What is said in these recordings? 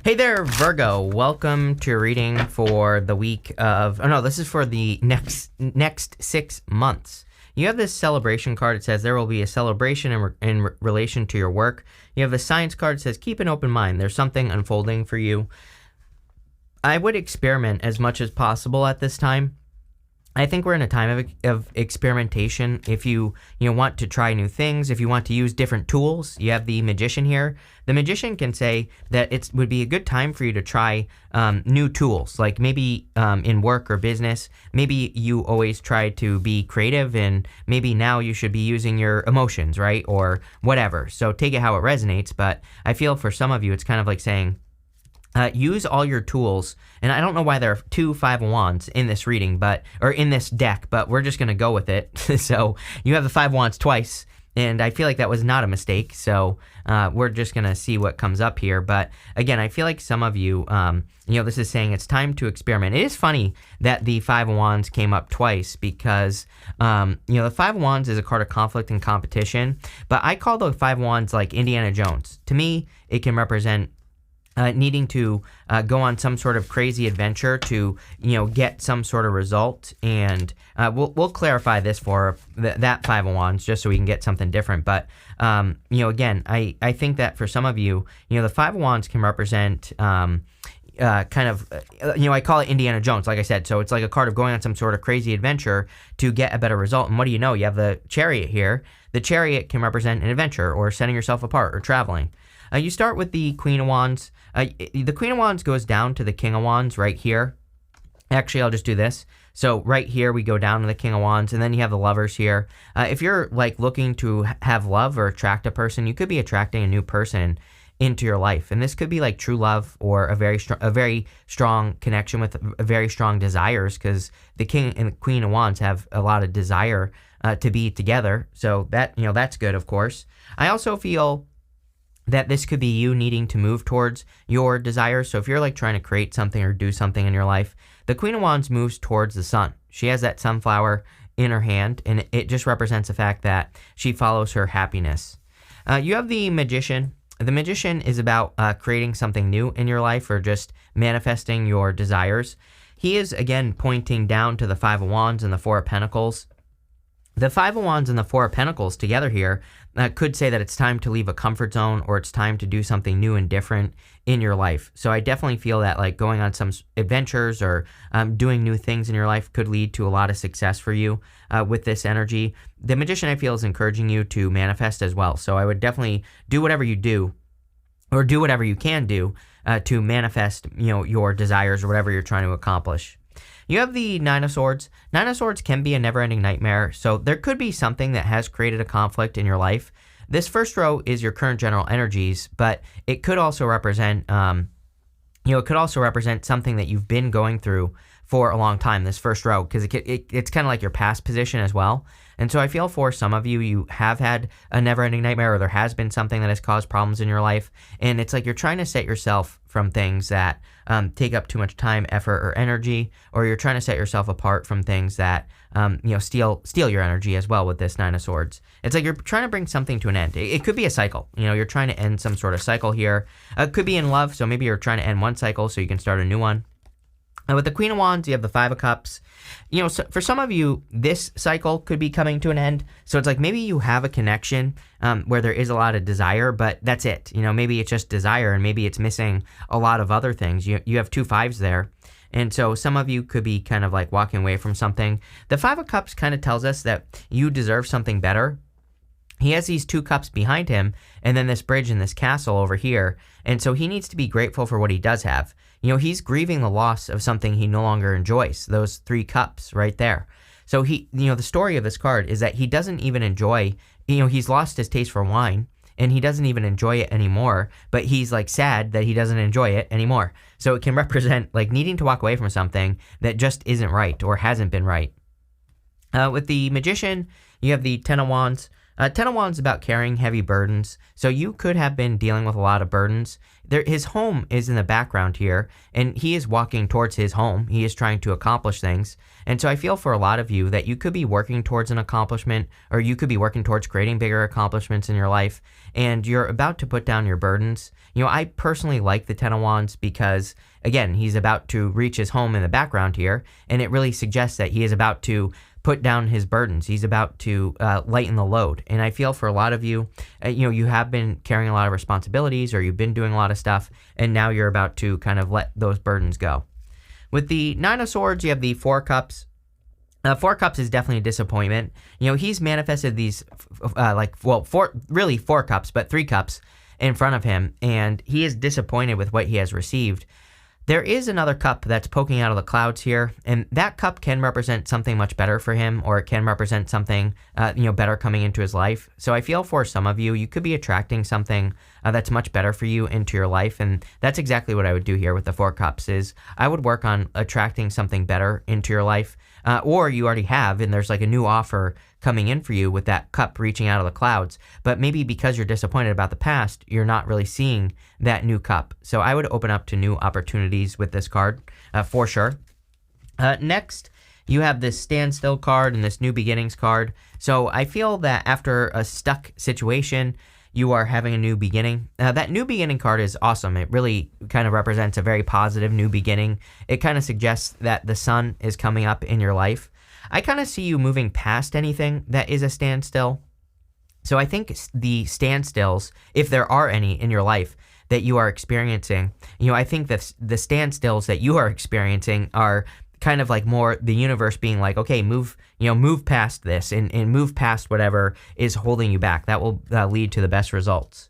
Hey there, Virgo. Welcome to your reading for the week of. Oh no, this is for the next 6 months. You have this celebration card. It says there will be a celebration in relation to your work. You have the science card. It says keep an open mind. There's something unfolding for you. I would experiment as much as possible at this time. I think we're in a time of experimentation. If you want to try new things, if you want to use different tools, you have the magician here. The magician can say that it would be a good time for you to try new tools, like maybe in work or business. Maybe you always try to be creative, and maybe now you should be using your emotions, right? Or whatever. So take it how it resonates. But I feel for some of you, it's kind of like saying, use all your tools, and I don't know why there are 2 5 of Wands in this reading, or in this deck, but we're just going to go with it. So you have the 5 of Wands twice, and I feel like that was not a mistake, so we're just going to see what comes up here. But again, I feel like some of you, this is saying it's time to experiment. It is funny that the 5 of Wands came up twice because, the 5 of Wands is a card of conflict and competition, but I call the 5 of Wands like Indiana Jones. To me, it can represent needing to go on some sort of crazy adventure to, get some sort of result. And we'll clarify this for that 5 of Wands just so we can get something different. But, again, I think that for some of you, the 5 of Wands can represent I call it Indiana Jones, like I said. So it's like a card of going on some sort of crazy adventure to get a better result. And what do you know? You have the Chariot here. The Chariot can represent an adventure or setting yourself apart or traveling. You start with the Queen of Wands. The Queen of Wands goes down to the King of Wands right here. Actually, I'll just do this. So right here, we go down to the King of Wands, and then you have the Lovers here. If you're looking to have love or attract a person, you could be attracting a new person into your life, and this could be like true love or a very strong connection with a very strong desires, because the King and the Queen of Wands have a lot of desire to be together. So that that's good, of course. I also feel that this could be you needing to move towards your desires. So if you're trying to create something or do something in your life, the Queen of Wands moves towards the sun. She has that sunflower in her hand, and it just represents the fact that she follows her happiness. You have the Magician. The Magician is about creating something new in your life or just manifesting your desires. He is, again, pointing down to the 5 of Wands and the 4 of Pentacles. The 5 of Wands and the 4 of Pentacles together here could say that it's time to leave a comfort zone, or it's time to do something new and different in your life. So I definitely feel that going on some adventures or doing new things in your life could lead to a lot of success for you with this energy. The Magician, I feel, is encouraging you to manifest as well. So I would definitely do whatever you do, or do whatever you can do to manifest your desires or whatever you're trying to accomplish. You have the 9 of Swords. 9 of Swords can be a never-ending nightmare, so there could be something that has created a conflict in your life. This first row is your current general energies, but it could also represent, something that you've been going through for a long time, this first row, because it's kind of like your past position as well. And so I feel for some of you, you have had a never-ending nightmare, or there has been something that has caused problems in your life, and it's like you're trying to set yourself from things that take up too much time, effort, or energy, or you're trying to set yourself apart from things that steal your energy as well with this 9 of Swords. It's like you're trying to bring something to an end. It could be a cycle. You're trying to end some sort of cycle here. It could be in love, so maybe you're trying to end one cycle so you can start a new one. With the Queen of Wands, you have the 5 of Cups. So for some of you, this cycle could be coming to an end. So it's like maybe you have a connection where there is a lot of desire, but that's it. Maybe it's just desire, and maybe it's missing a lot of other things. You have 2 5s there. And so some of you could be kind of walking away from something. The 5 of Cups kind of tells us that you deserve something better. He has these 2 cups behind him, and then this bridge and this castle over here. And so he needs to be grateful for what he does have. He's grieving the loss of something he no longer enjoys, those 3 cups right there. So the story of this card is that he doesn't even enjoy, he's lost his taste for wine, and he doesn't even enjoy it anymore, but he's sad that he doesn't enjoy it anymore. So it can represent needing to walk away from something that just isn't right or hasn't been right. With the Magician, you have the 10 of Wands. Ten of Wands is about carrying heavy burdens. So you could have been dealing with a lot of burdens. His home is in the background here, and he is walking towards his home. He is trying to accomplish things. And so I feel for a lot of you that you could be working towards an accomplishment, or you could be working towards creating bigger accomplishments in your life, and you're about to put down your burdens. I personally like the Ten of Wands because, again, he's about to reach his home in the background here, and it really suggests that he is about to put down his burdens. He's about to lighten the load. And I feel for a lot of you, you have been carrying a lot of responsibilities, or you've been doing a lot of stuff, and now you're about to kind of let those burdens go. With the Nine of Swords, you have the Four Cups. Four Cups is definitely a disappointment. He's manifested these, four cups, but 3 cups in front of him, and he is disappointed with what he has received. There is another cup that's poking out of the clouds here, and that cup can represent something much better for him, or it can represent something, better coming into his life. So I feel for some of you, you could be attracting something that's much better for you into your life, and that's exactly what I would do here with the Four Cups. Is I would work on attracting something better into your life, or you already have, and there's like a new offer coming in for you with that cup reaching out of the clouds. But maybe because you're disappointed about the past, you're not really seeing that new cup. So I would open up to new opportunities with this card, for sure. Next, you have this standstill card and this new beginnings card. So I feel that after a stuck situation, you are having a new beginning. That new beginning card is awesome. It really kind of represents a very positive new beginning. It kind of suggests that the sun is coming up in your life. I kind of see you moving past anything that is a standstill. So I think the standstills, if there are any in your life that you are experiencing, I think that the standstills that you are experiencing are kind of like more the universe being like, okay, move past this and move past whatever is holding you back. That will lead to the best results.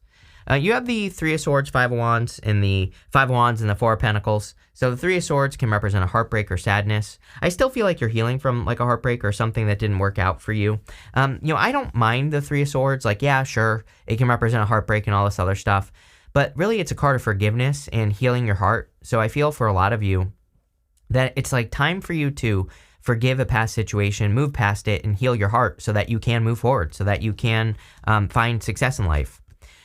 You have the Three of Swords, Five of Wands, and the Five of Wands and the Four of Pentacles. So the Three of Swords can represent a heartbreak or sadness. I still feel like you're healing from like a heartbreak or something that didn't work out for you. I don't mind the Three of Swords. Like, yeah, sure, it can represent a heartbreak and all this other stuff. But really, it's a card of forgiveness and healing your heart. So I feel for a lot of you that it's like time for you to forgive a past situation, move past it, and heal your heart so that you can move forward, so that you can find success in life.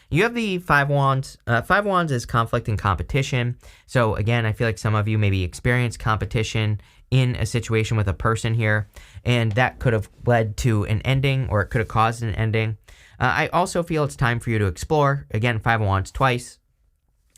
You have the Five of Wands. Five of Wands is conflict and competition. So again, I feel like some of you maybe experienced competition in a situation with a person here, and that could have led to an ending, or it could have caused an ending. I also feel it's time for you to explore. Again, Five of Wands twice.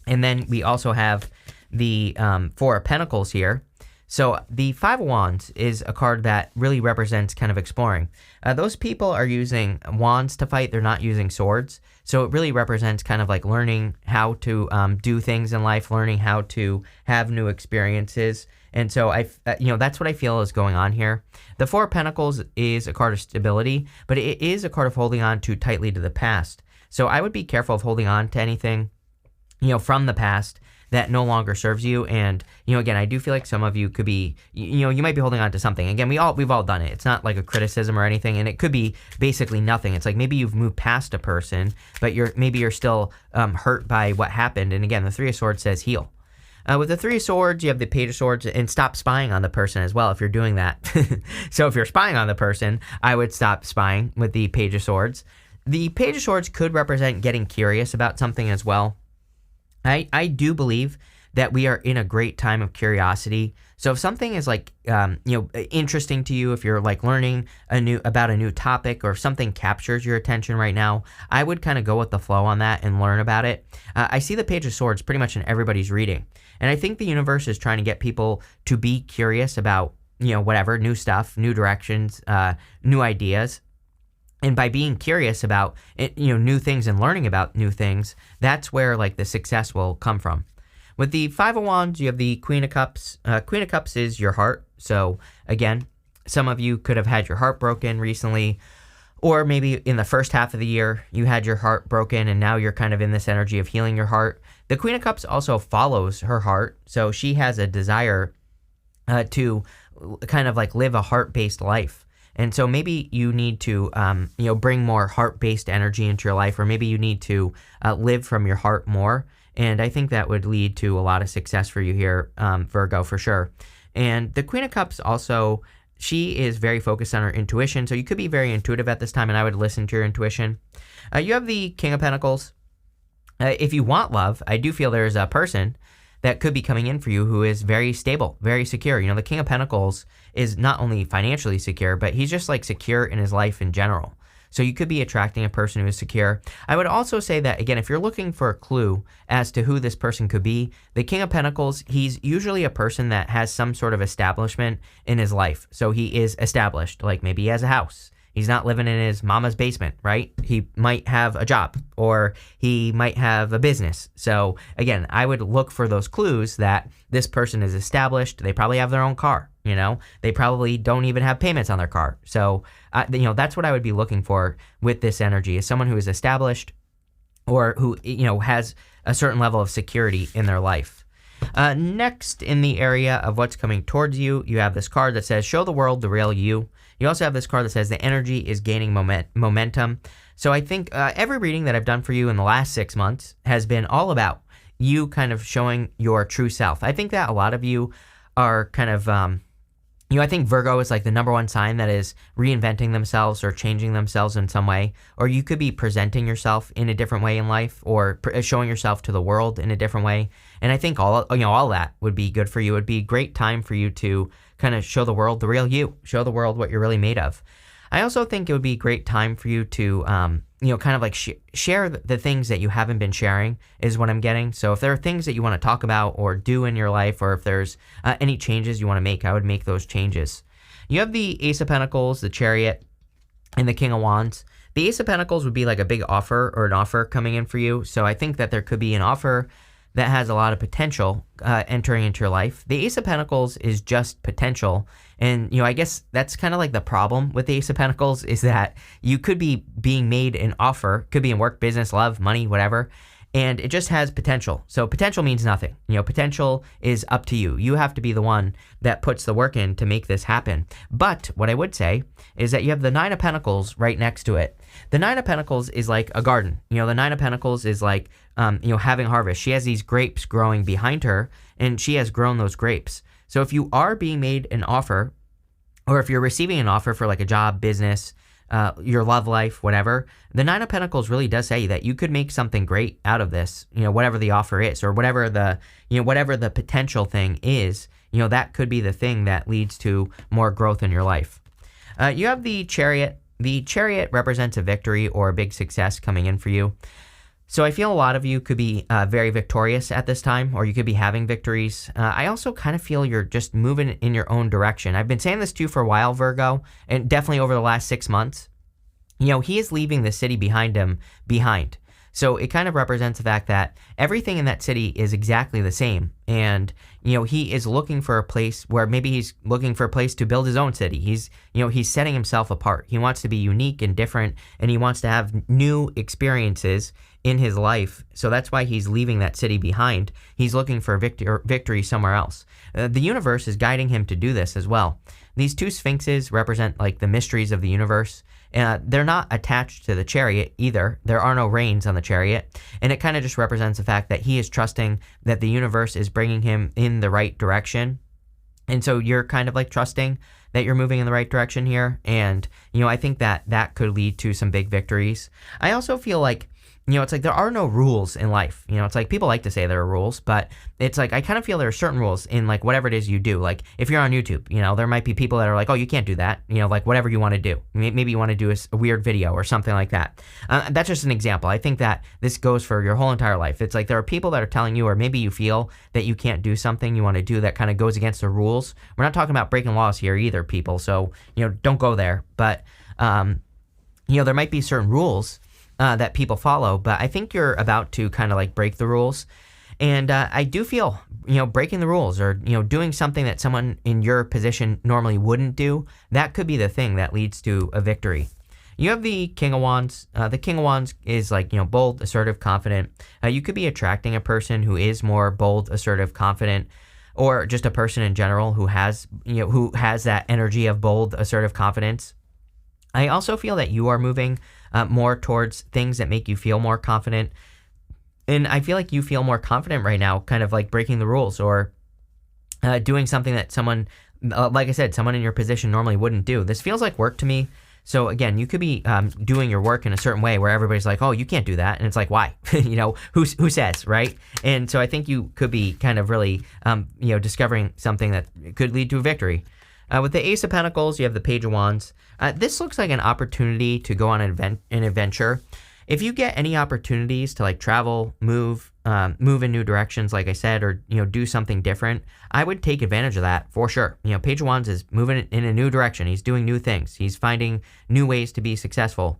And then we also have the Four of Pentacles here. So the Five of Wands is a card that really represents kind of exploring. Those people are using wands to fight. They're not using swords. So it really represents kind of like learning how to do things in life, learning how to have new experiences. And so that's what I feel is going on here. The Four of Pentacles is a card of stability, but it is a card of holding on too tightly to the past. So I would be careful of holding on to anything, from the past that no longer serves you. And, again, I do feel like some of you could be, you might be holding on to something. Again, we've all done it. It's not like a criticism or anything, and it could be basically nothing. It's like maybe you've moved past a person, but you're still hurt by what happened. And again, the Three of Swords says heal. With the Three of Swords, you have the Page of Swords, and stop spying on the person as well if you're doing that. So if you're spying on the person, I would stop spying with the Page of Swords. The Page of Swords could represent getting curious about something as well. I do believe that we are in a great time of curiosity. So if something is like, interesting to you, if you're like learning about a new topic, or if something captures your attention right now, I would kind of go with the flow on that and learn about it. I see the Page of Swords pretty much in everybody's reading. And I think the universe is trying to get people to be curious about, whatever, new stuff, new directions, new ideas. And by being curious about it, new things and learning about new things, that's where like the success will come from. With the Five of Wands, you have the Queen of Cups. Queen of Cups is your heart. So again, some of you could have had your heart broken recently, or maybe in the first half of the year, you had your heart broken and now you're kind of in this energy of healing your heart. The Queen of Cups also follows her heart. So she has a desire to kind of like live a heart-based life. And so maybe you need to, bring more heart-based energy into your life, or maybe you need to live from your heart more. And I think that would lead to a lot of success for you here, Virgo, for sure. And the Queen of Cups also she is very focused on her intuition, so you could be very intuitive at this time, and I would listen to your intuition. You have the King of Pentacles. If you want love, I do feel there's a person that could be coming in for you who is very stable, very secure. The King of Pentacles is not only financially secure, but he's just like secure in his life in general. So you could be attracting a person who is secure. I would also say that, again, if you're looking for a clue as to who this person could be, the King of Pentacles, he's usually a person that has some sort of establishment in his life. So he is established, like maybe he has a house. He's not living in his mama's basement, right? He might have a job, or he might have a business. So again, I would look for those clues that this person is established. They probably have their own car, they probably don't even have payments on their car. So, that's what I would be looking for with this energy, is someone who is established or who, has a certain level of security in their life. Next, in the area of what's coming towards you, you have this card that says, show the world the real you. You also have this card that says the energy is gaining momentum. So I think every reading that I've done for you in the last 6 months has been all about you kind of showing your true self. I think that a lot of you are kind of, I think Virgo is like the number one sign that is reinventing themselves or changing themselves in some way. Or you could be presenting yourself in a different way in life, or showing yourself to the world in a different way. And I think all that would be good for you. It would be a great time for you to kind of show the world the real you, show the world what you're really made of. I also think it would be a great time for you to, kind of like share the things that you haven't been sharing, is what I'm getting. So if there are things that you want to talk about or do in your life, or if there's any changes you want to make, I would make those changes. You have the Ace of Pentacles, the Chariot, and the King of Wands. The Ace of Pentacles would be like a big offer, or an offer coming in for you. So I think that there could be an offer that has a lot of potential entering into your life. The Ace of Pentacles is just potential. And, I guess that's kind of like the problem with the Ace of Pentacles, is that you could be being made an offer, could be in work, business, love, money, whatever, and it just has potential. So potential means nothing. Potential is up to you. You have to be the one that puts the work in to make this happen. But what I would say is that you have the Nine of Pentacles right next to it. The Nine of Pentacles is like a garden. The Nine of Pentacles is like, having harvest. She has these grapes growing behind her, and she has grown those grapes. So if you are being made an offer, or if you're receiving an offer for like a job, business, your love life, whatever, the Nine of Pentacles really does say that you could make something great out of this, whatever the offer is, or whatever the potential thing is, that could be the thing that leads to more growth in your life. You have the Chariot. The Chariot represents a victory or a big success coming in for you. So I feel a lot of you could be very victorious at this time, or you could be having victories. I also kind of feel you're just moving in your own direction. I've been saying this to you for a while, Virgo, and definitely over the last 6 months. He is leaving the city behind him behind. So it kind of represents the fact that everything in that city is exactly the same. And, he is looking for a place where maybe he's looking for a place to build his own city. He's setting himself apart. He wants to be unique and different, and he wants to have new experiences in his life. So that's why he's leaving that city behind. He's looking for victory somewhere else. The universe is guiding him to do this as well. These two sphinxes represent like the mysteries of the universe. They're not attached to the Chariot either. There are no reins on the Chariot. And it kind of just represents the fact that he is trusting that the universe is bringing him in the right direction. And so you're kind of like trusting that you're moving in the right direction here. And, I think that could lead to some big victories. I also feel like, it's like there are no rules in life. It's like people like to say there are rules, but it's like I kind of feel there are certain rules in like whatever it is you do. Like if you're on YouTube, there might be people that are like, oh, you can't do that. Like whatever you want to do. Maybe you want to do a weird video or something like that. That's just an example. I think that this goes for your whole entire life. It's like there are people that are telling you, or maybe you feel that you can't do something you want to do that kind of goes against the rules. We're not talking about breaking laws here either, people. So, don't go there. But, there might be certain rules that people follow, but I think you're about to kind of like break the rules. And I do feel, breaking the rules, or, doing something that someone in your position normally wouldn't do, that could be the thing that leads to a victory. You have the King of Wands. The King of Wands is like, bold, assertive, confident. You could be attracting a person who is more bold, assertive, confident, or just a person in general who has that energy of bold, assertive confidence. I also feel that you are moving more towards things that make you feel more confident. And I feel like you feel more confident right now, kind of like breaking the rules, or doing something that someone like I said, someone in your position normally wouldn't do. This feels like work to me. So again, you could be doing your work in a certain way where everybody's like, oh, you can't do that. And it's like, why? Who says, right? And so I think you could be kind of really, discovering something that could lead to a victory. With the Ace of Pentacles, you have the Page of Wands. This looks like an opportunity to go on an adventure. If you get any opportunities to like travel, move in new directions, like I said, or do something different, I would take advantage of that for sure. Page of Wands is moving in a new direction. He's doing new things. He's finding new ways to be successful,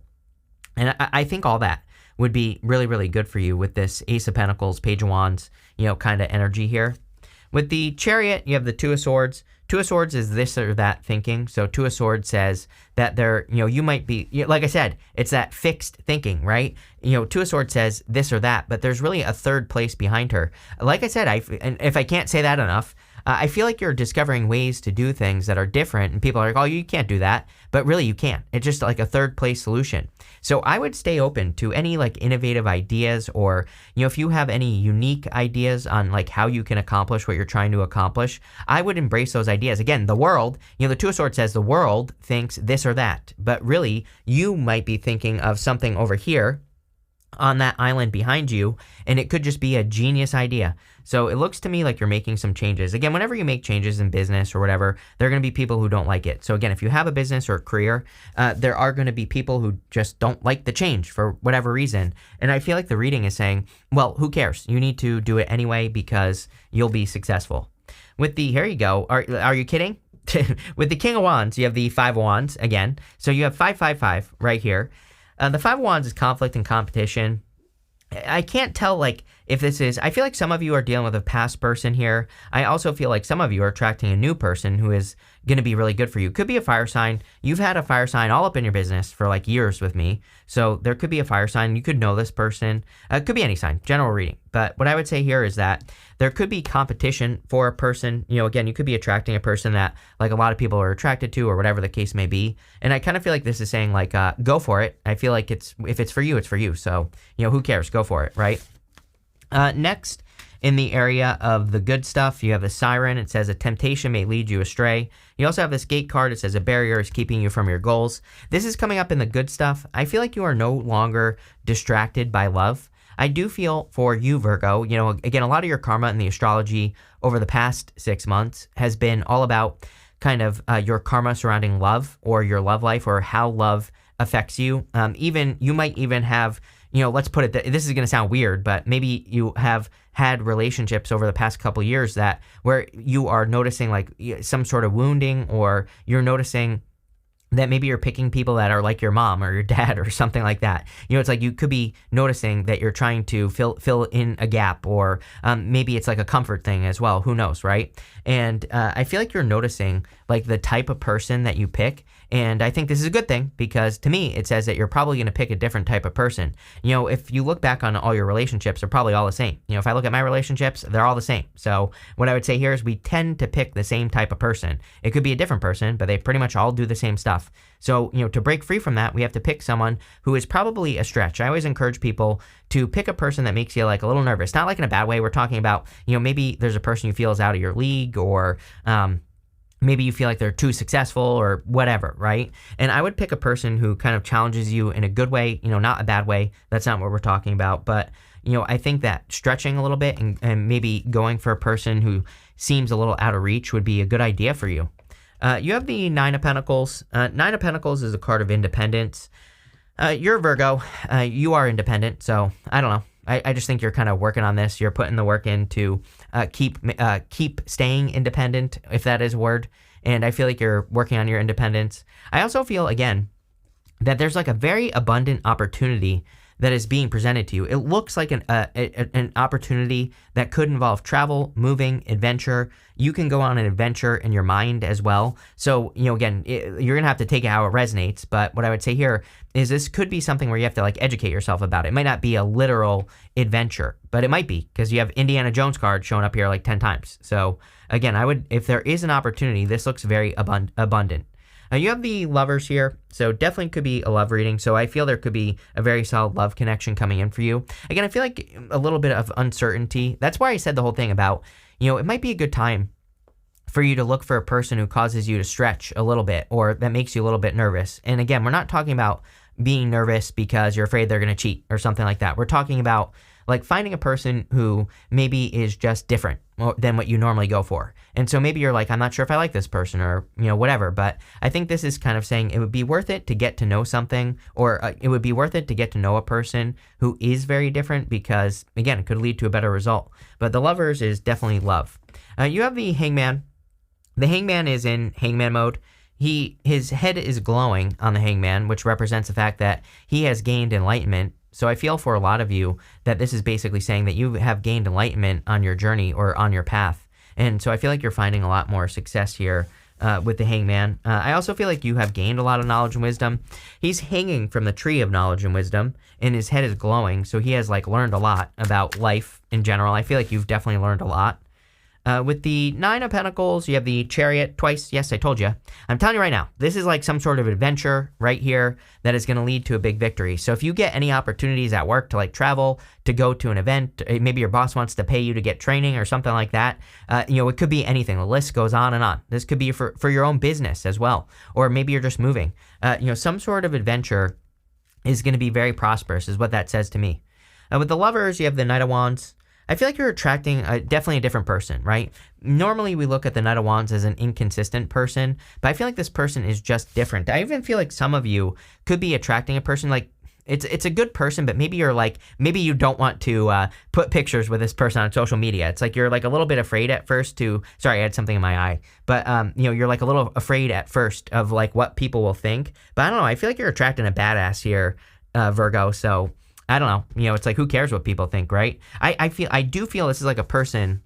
and I think all that would be really, really good for you with this Ace of Pentacles, Page of Wands, kind of energy here. With the Chariot, you have the Two of Swords. Two of Swords is this or that thinking. So Two of Swords says that you might be, like I said, it's that fixed thinking, right? Two of Swords says this or that, but there's really a third place behind her. Like I said, and if I can't say that enough, I feel like you're discovering ways to do things that are different, and people are like, oh, you can't do that. But really, you can. It's just like a third place solution. So I would stay open to any like innovative ideas, or, if you have any unique ideas on like how you can accomplish what you're trying to accomplish, I would embrace those ideas. Again, the world, the Two of Swords says the world thinks this or that, but really you might be thinking of something over here on that island behind you, and it could just be a genius idea. So it looks to me like you're making some changes. Again, whenever you make changes in business or whatever, there are going to be people who don't like it. So again, if you have a business or a career, there are going to be people who just don't like the change for whatever reason. And I feel like the reading is saying, well, who cares? You need to do it anyway because you'll be successful. With the, here you go. Are you kidding? With the King of Wands, you have the Five of Wands again. So you have 555 right here. The Five of Wands is conflict and competition. I can't tell, like, if this is, I feel like some of you are dealing with a past person here. I also feel like some of you are attracting a new person who is going to be really good for you. Could be a fire sign. You've had a fire sign all up in your business for like years with me. So there could be a fire sign. You could know this person. It could be any sign, general reading. But what I would say here is that there could be competition for a person. Again, you could be attracting a person that like a lot of people are attracted to, or whatever the case may be. And I kind of feel like this is saying like, go for it. I feel like if it's for you, it's for you. So, who cares? Go for it, right? Next, in the area of the good stuff, you have the Siren. It says a temptation may lead you astray. You also have this Gate card. It says a barrier is keeping you from your goals. This is coming up in the good stuff. I feel like you are no longer distracted by love. I do feel for you, Virgo, again, a lot of your karma in the astrology over the past 6 months has been all about kind of your karma surrounding love, or your love life, or how love affects you. You might even have, let's put it, this is going to sound weird, but maybe you have had relationships over the past couple years where you are noticing like some sort of wounding, or you're noticing that maybe you're picking people that are like your mom or your dad or something like that. It's like you could be noticing that you're trying to fill in a gap, or maybe it's like a comfort thing as well. Who knows, right? And I feel like you're noticing like the type of person that you pick. And I think this is a good thing, because to me, it says that you're probably going to pick a different type of person. If you look back on all your relationships, they're probably all the same. If I look at my relationships, they're all the same. So what I would say here is we tend to pick the same type of person. It could be a different person, but they pretty much all do the same stuff. So, to break free from that, we have to pick someone who is probably a stretch. I always encourage people to pick a person that makes you like a little nervous. Not like in a bad way. We're talking about, maybe there's a person you feel is out of your league, or, maybe you feel like they're too successful or whatever, right? And I would pick a person who kind of challenges you in a good way, not a bad way. That's not what we're talking about. But, I think that stretching a little bit and maybe going for a person who seems a little out of reach would be a good idea for you. You have the Nine of Pentacles. Nine of Pentacles is a card of independence. You're a Virgo. You are independent. So I don't know. I just think you're kind of working on this. You're putting the work in to keep staying independent, if that is a word. And I feel like you're working on your independence. I also feel, again, that there's like a very abundant opportunity that is being presented to you. It looks like an opportunity that could involve travel, moving, adventure. You can go on an adventure in your mind as well. So, again, you're going to have to take it how it resonates. But what I would say here is this could be something where you have to like educate yourself about it. It might not be a literal adventure, but it might be, because you have Indiana Jones card showing up here like 10 times. So again, if there is an opportunity, this looks very abundant. You have the Lovers here, so definitely could be a love reading. So I feel there could be a very solid love connection coming in for you. Again, I feel like a little bit of uncertainty. That's why I said the whole thing about, it might be a good time for you to look for a person who causes you to stretch a little bit or that makes you a little bit nervous. And again, we're not talking about being nervous because you're afraid they're going to cheat or something like that. We're talking about like finding a person who maybe is just different than what you normally go for. And so maybe you're like, I'm not sure if I like this person or, whatever. But I think this is kind of saying it would be worth it to get to know something, or it would be worth it to get to know a person who is very different because, again, it could lead to a better result. But the Lovers is definitely love. You have the Hangman. The Hangman is in Hangman mode. His head is glowing on the Hangman, which represents the fact that he has gained enlightenment. So I feel for a lot of you that this is basically saying that you have gained enlightenment on your journey or on your path. And so I feel like you're finding a lot more success here with the Hangman. I also feel like you have gained a lot of knowledge and wisdom. He's hanging from the tree of knowledge and wisdom, and his head is glowing. So he has learned a lot about life in general. I feel like you've definitely learned a lot. With the Nine of Pentacles, you have the Chariot twice. Yes, I told you. I'm telling you right now, this is like some sort of adventure right here that is going to lead to a big victory. So if you get any opportunities at work to travel, to go to an event, maybe your boss wants to pay you to get training or something like that, it could be anything. The list goes on and on. This could be for your own business as well. Or maybe you're just moving. Some sort of adventure is going to be very prosperous is what that says to me. With the Lovers, you have the Knight of Wands. I feel like you're attracting definitely a different person, right? Normally, we look at the Knight of Wands as an inconsistent person, but I feel like this person is just different. I even feel like some of you could be attracting a person it's a good person, but maybe you're maybe you don't want to put pictures with this person on social media. It's like you're a little bit afraid at first sorry, I had something in my eye, but you're a little afraid at first of what people will think. But I don't know. I feel like you're attracting a badass here, Virgo. So I don't know. It's who cares what people think, right? I do feel this is a person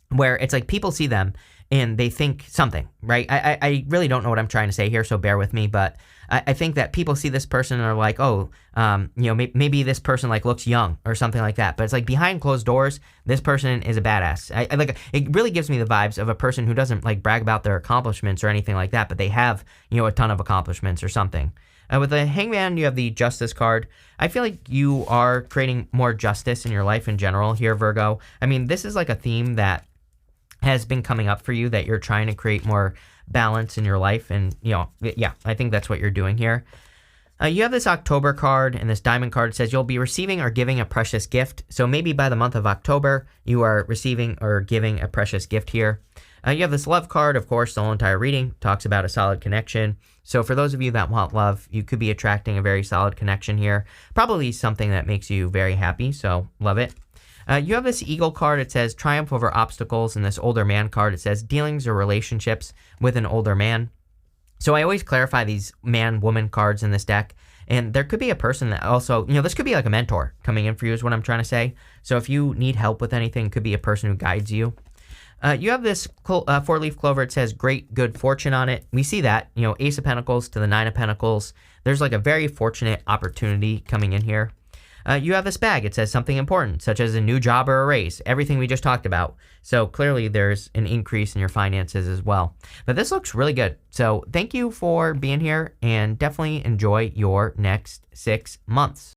where it's people see them and they think something, right? I really don't know what I'm trying to say here, so bear with me. But I think that people see this person and are maybe this person looks young or something like that. But it's behind closed doors, this person is a badass. It really gives me the vibes of a person who doesn't brag about their accomplishments or anything like that, but they have a ton of accomplishments or something. With the Hangman, you have the Justice card. I feel like you are creating more justice in your life in general here, Virgo. I mean, this is a theme that has been coming up for you, that you're trying to create more balance in your life. And, I think that's what you're doing here. You have this October card, and this Diamond card. It says you'll be receiving or giving a precious gift. So maybe by the month of October, you are receiving or giving a precious gift here. You have this Love card. Of course, the whole entire reading talks about a solid connection. So for those of you that want love, you could be attracting a very solid connection here. Probably something that makes you very happy, so love it. You have this Eagle card. It says triumph over obstacles, and this Older Man card. It says dealings or relationships with an older man. So I always clarify these man-woman cards in this deck. And there could be a person that also, this could be a mentor coming in for you is what I'm trying to say. So if you need help with anything, it could be a person who guides you. You have this four-leaf clover. It says great good fortune on it. We see that, Ace of Pentacles to the Nine of Pentacles. There's a very fortunate opportunity coming in here. You have this bag. It says something important, such as a new job or a raise. Everything we just talked about. So clearly there's an increase in your finances as well. But this looks really good. So thank you for being here, and definitely enjoy your next 6 months.